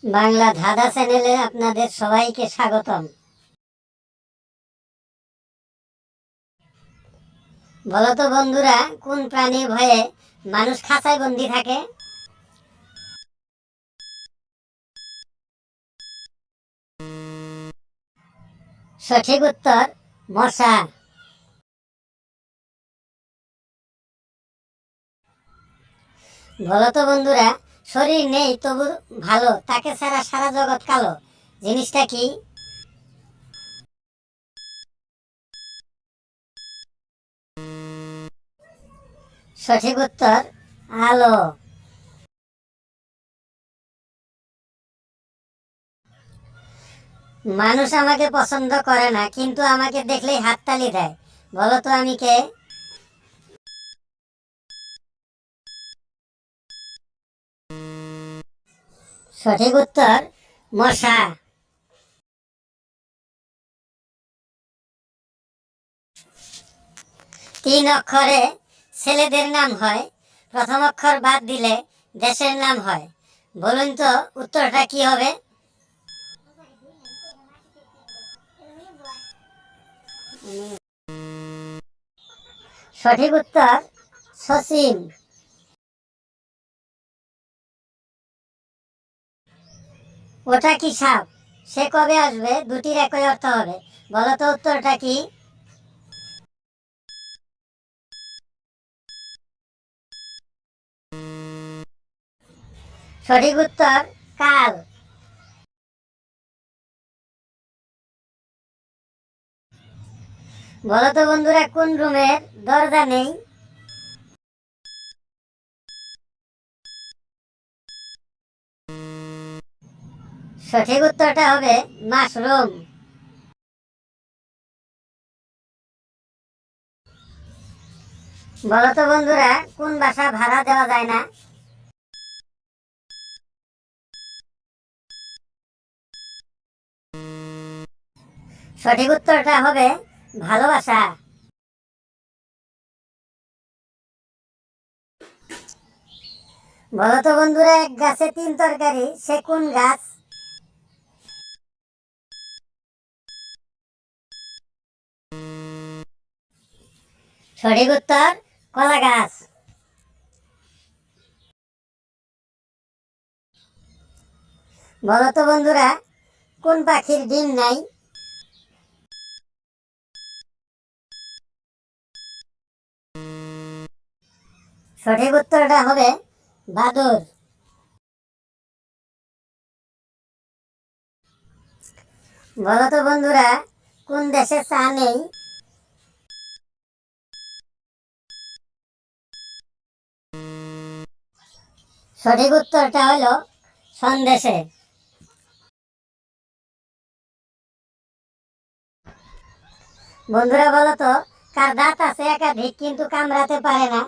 বাংলা ধাঁধা চ্যানেলে আপনাদের সবাইকে স্বাগতম। বলো তো বন্ধুরা, কোন প্রাণীর ভয়ে মানুষ খাঁচায় বন্দি থাকে? সঠিক উত্তর মশা। বলো তো বন্ধুরা, শরীর নেই তবু ভালো, তাকে ছাড়া সারা জগৎ কালো, জিনিসটা কি? সঠিক উত্তর আলো। মানুষ আমাকে পছন্দ করে না, কিন্তু আমাকে দেখলেই হাততালি দেয়। বলো তো আমি কে? সঠিক উত্তর মশা। তিন অক্ষরে ছেলেদের নাম হয়, প্রথম অক্ষর বাদ দিলে দেশের নাম হয়। বলুন তো উত্তরটা কি হবে? সঠিক উত্তর সচিন। ওটা কি সাপ? সে কবে আসবে? দুটির একই অর্থ হবে। বলো তো উত্তরটা কি? সঠিক উত্তর কাল। বলো তো বন্ধুরা, কোন রুমের দরজা নেই? সঠিক উত্তরটা হবে মাশরুম। বলো তো বন্ধুরা, কোন বাসা ভাড়া দেওয়া যায় না? সঠিক উত্তরটা হবে ভালোবাসা। বলো তো বন্ধুরা, এক গাছে তিন তরকারি, সে কোন গাছ? সঠিক উত্তর কলা গাছ। বলো তো বন্ধুরা, কোন পাখির ডিম নাই? সঠিক উত্তরটা হবে বাদুড়। বলো তো বন্ধুরা, কোন দেশে চা নেই? সঠিক উত্তরটা হলো সন্দেশে। বন্ধুরা বলো তো, কার দাঁত আছে একাধিক কিন্তু কামড়াতে পারে না?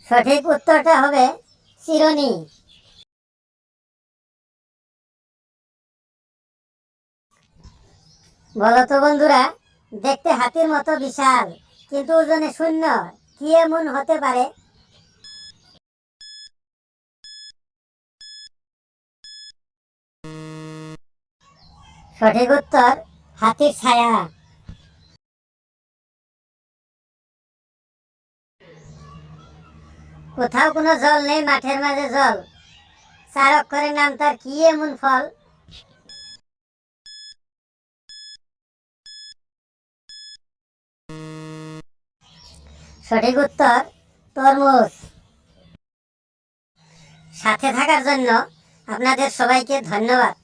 সঠিক উত্তরটা হবে চিরুনি। বলো তো বন্ধুরা, দেখতে হাতির মতো বিশাল কিন্তু ওজনে শূন্য, কি এমন হতে পারে? সঠিক উত্তর হাতির ছায়া। কোথাও কোনো জল নেই, মাঠের মাঝে জল, চার অক্ষরের নাম, তার কি এমন ফল? সঠিক উত্তর তরমুজ। সাথে থাকার জন্য আপনাদের সবাইকে ধন্যবাদ।